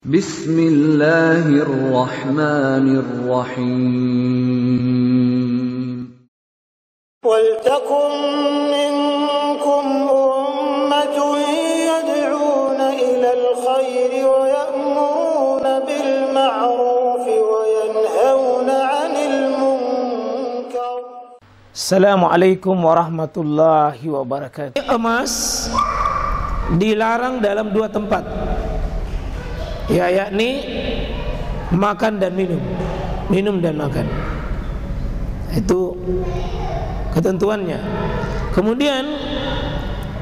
Bismillahirrahmanirrahim. Waltakum minkum ummatun yad'una ilal khairi wa ya'muruna bil ma'rufi wa yanhauna 'anil munkar. Assalamualaikum warahmatullahi wabarakatuh. Emas dilarang dalam dua tempat, yakni makan dan minum, minum dan makan. Itu ketentuannya. Kemudian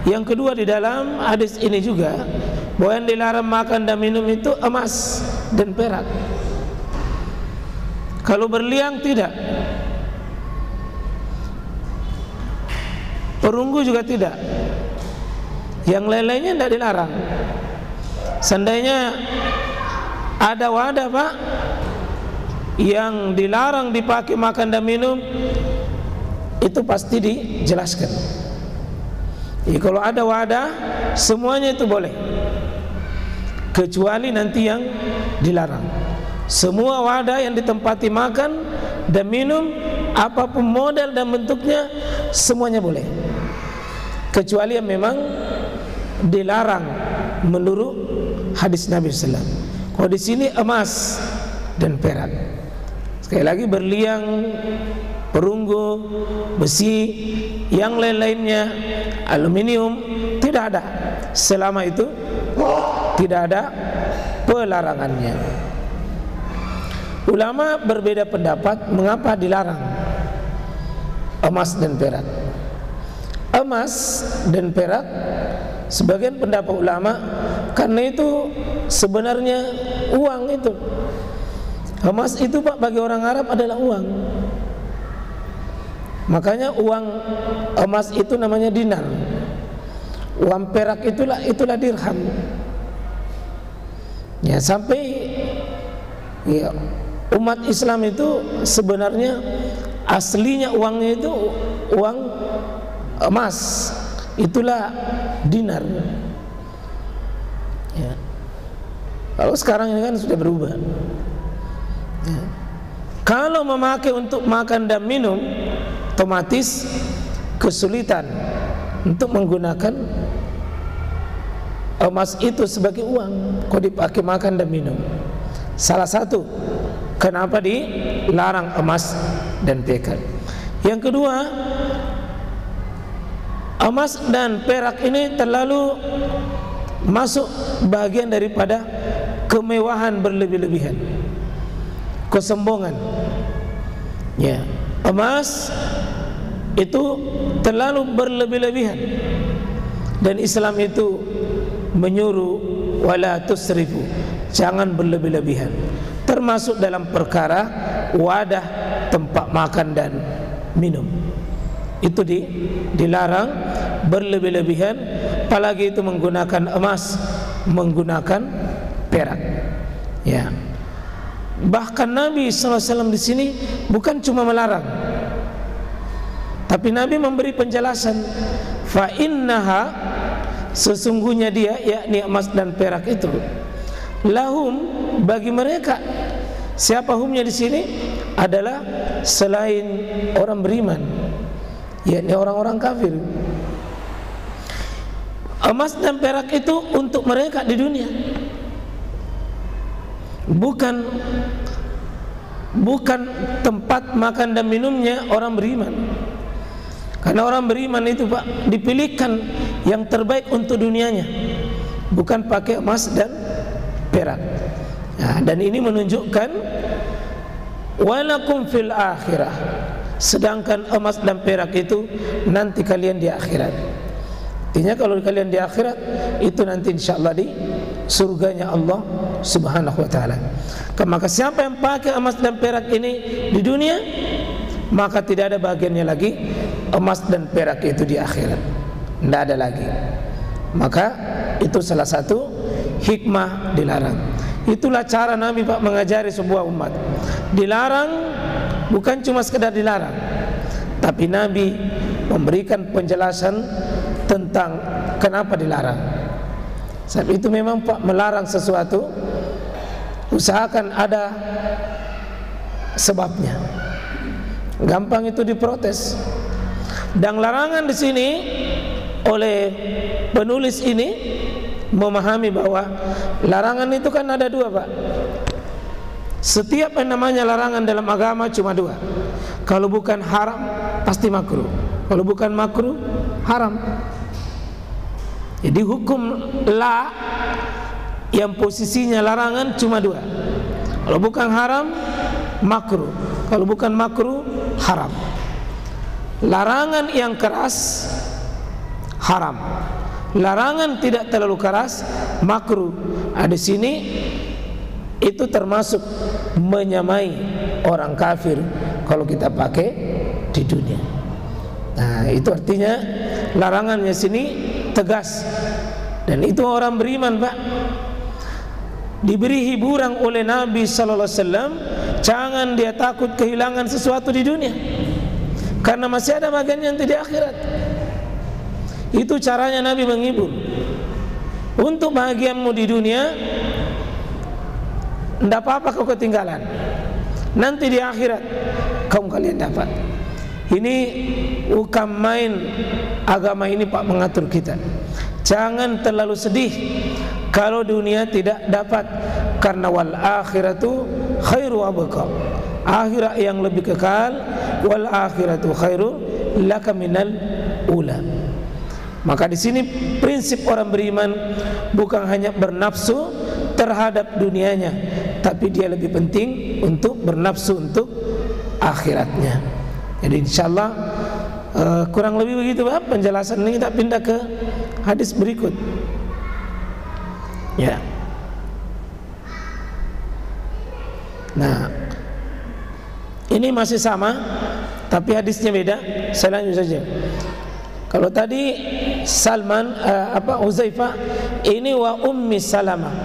yang kedua di dalam hadis ini juga bahwa yang dilarang makan dan minum itu emas dan perak. Kalau berlian tidak, perunggu juga tidak, yang lain-lainnya tidak dilarang. Seandainya ada wadah Pak yang dilarang dipakai makan dan minum, itu pasti dijelaskan. Jadi kalau ada wadah semuanya itu boleh, kecuali nanti yang dilarang. Semua wadah yang ditempati makan dan minum, apapun model dan bentuknya, semuanya boleh, kecuali yang memang dilarang menurut hadis Nabi sallallahu alaihi wasallam. Kalau di sini emas dan perak, sekali lagi berlian, perunggu, besi, yang lain-lainnya, aluminium, tidak ada. Selama itu tidak ada pelarangannya. Ulama berbeda pendapat mengapa dilarang emas dan perak. Emas dan perak, sebagian pendapat ulama, karena itu sebenarnya uang itu. Emas itu Pak bagi orang Arab adalah uang. Makanya uang emas itu namanya dinar. Uang perak itulah dirham. Ya, sampai ya, umat Islam itu sebenarnya aslinya uangnya itu uang emas, itulah dinar. Ya. Kalau sekarang ini kan sudah berubah. Ya. Kalau memakai untuk makan dan minum, otomatis kesulitan untuk menggunakan emas itu sebagai uang kalau dipakai makan dan minum. Salah satu kenapa dilarang emas dan perak. Yang kedua, emas dan perak ini terlalu masuk bagian daripada kemewahan berlebih-lebihan, kesombongan. Ya, emas itu terlalu berlebih-lebihan, dan Islam itu menyuruh wala tusrifu, jangan berlebih-lebihan, termasuk dalam perkara wadah tempat makan dan minum. Itu dilarang berlebih-lebihan, apalagi itu menggunakan emas, menggunakan perak. Ya. Bahkan Nabi SAW di sini bukan cuma melarang, tapi Nabi memberi penjelasan. Fa innaha, sesungguhnya dia, yakni emas dan perak itu, lahum, bagi mereka. Siapa humnya di sini? Adalah selain orang beriman, yakni orang-orang kafir. Emas dan perak itu untuk mereka di dunia, bukan tempat makan dan minumnya orang beriman. Karena orang beriman itu Pak dipilihkan yang terbaik untuk dunianya, bukan pakai emas dan perak. Nah, dan ini menunjukkan walakum fil akhirah, sedangkan emas dan perak itu nanti kalian di akhirat. Artinya kalau kalian di akhirat itu nanti insyaallah di surganya Allah Subhanahu wa taala. Maka siapa yang pakai emas dan perak ini di dunia, maka tidak ada bagiannya lagi emas dan perak itu di akhirat. Tidak ada lagi. Maka itu salah satu hikmah dilarang. Itulah cara Nabi Pak mengajari sebuah umat. Dilarang bukan cuma sekedar dilarang, tapi Nabi memberikan penjelasan tentang kenapa dilarang. Sebab itu memang Pak melarang sesuatu usahakan ada sebabnya. Gampang itu diprotes. Dan larangan di sini oleh penulis ini memahami bahwa larangan itu kan ada dua, Pak. Setiap yang namanya larangan dalam agama cuma dua. Kalau bukan haram pasti makruh. Kalau bukan makruh haram. Jadi hukum la yang posisinya larangan cuma dua. Kalau bukan haram makruh. Kalau bukan makruh haram. Larangan yang keras haram. Larangan tidak terlalu keras makruh. Di sini itu termasuk menyamai orang kafir kalau kita pakai di dunia. Nah, itu artinya larangannya sini tegas. Dan itu orang beriman, Pak. Diberi hiburan oleh Nabi sallallahu alaihi wasallam, jangan dia takut kehilangan sesuatu di dunia. Karena masih ada bagian yang di akhirat. Itu caranya Nabi menghibur. Untuk bahagiamu di dunia, tidak apa-apa kau ketinggalan. Nanti di akhirat kaum kalian dapat. Ini bukan main agama ini, Pak, mengatur kita. Jangan terlalu sedih kalau dunia tidak dapat, karena wal akhiratu khairu abqa. Akhirat yang lebih kekal, wal akhiratu khairu laka minal ula. Maka di sini prinsip orang beriman bukan hanya bernafsu terhadap dunianya, tapi dia lebih penting untuk bernafsu untuk akhiratnya. Jadi insyaallah kurang lebih begitu, Pak, penjelasan ini. Kita pindah ke hadis berikut. Ya. Nah, ini masih sama, tapi hadisnya beda. Saya lanjut saja. Kalau tadi Salman Uzaifah, ini wa Ummi Salamah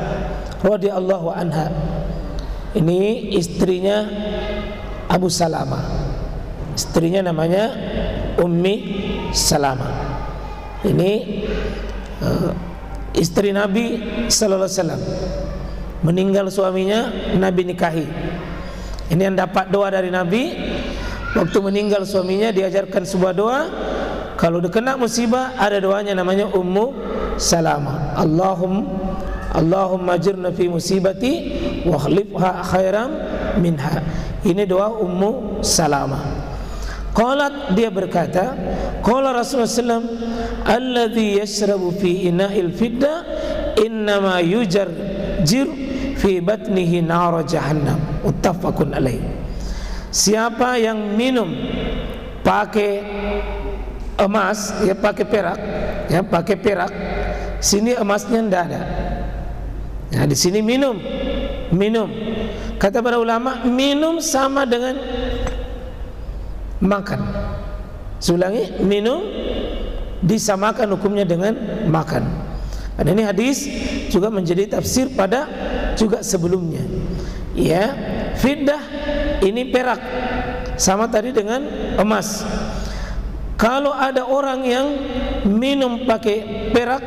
radhiyallahu anha. Ini istrinya Abu Salamah. Istrinya namanya Ummi Salamah. Ini istri Nabi sallallahu alaihi wasallam. Meninggal suaminya, Nabi nikahi. Ini yang dapat doa dari Nabi. Waktu meninggal suaminya diajarkan sebuah doa. Kalau kena musibah ada doanya namanya Ummu Salamah. Allahumma ajirna fi musibati wa khlifha khairam minha. Ini doa Ummu Salamah. Qalat, dia berkata, qala Rasulullah sallallahu alaihi wasallam, alladhi yashrabu fi ina'il fidda innama yujarjir fi batnihi nar jahannam. Muttafaqun alaih. Siapa yang minum pakai emas, ya pakai perak, ya pakai perak, sini emasnya tidak ada. Nah, di sini minum. Kata para ulama, minum sama dengan makan. Ulangi, minum disamakan hukumnya dengan makan. Dan ini hadis juga menjadi tafsir pada juga sebelumnya. Ya, fiddah ini perak, sama tadi dengan emas. Kalau ada orang yang minum pakai perak,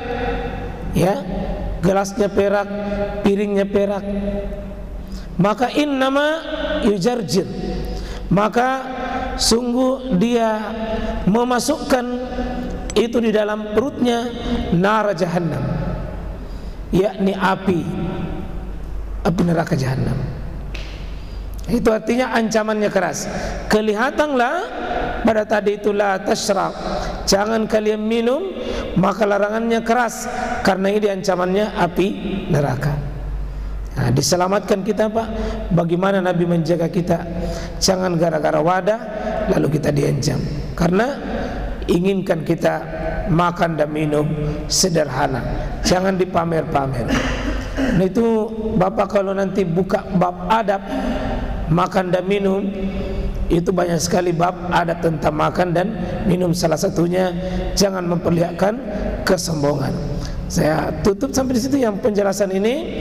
ya, gelasnya perak, piringnya perak, maka innama yujarjir, maka sungguh dia memasukkan itu di dalam perutnya nar jahannam, yakni api neraka jahannam. Itu artinya ancamannya keras. Kelihatanlah pada tadi itu la tashrab, jangan kalian minum, maka larangannya keras karena ini ancamannya api neraka. Nah, diselamatkan kita, Pak. Bagaimana Nabi menjaga kita? Jangan gara-gara wadah lalu kita diancam. Karena inginkan kita makan dan minum sederhana, jangan dipamer-pamer. Nah, itu Bapak kalau nanti buka bab adab makan dan minum, itu banyak sekali bab adab tentang makan dan minum. Salah satunya jangan memperlihatkan kesombongan. Saya tutup sampai di situ yang penjelasan ini.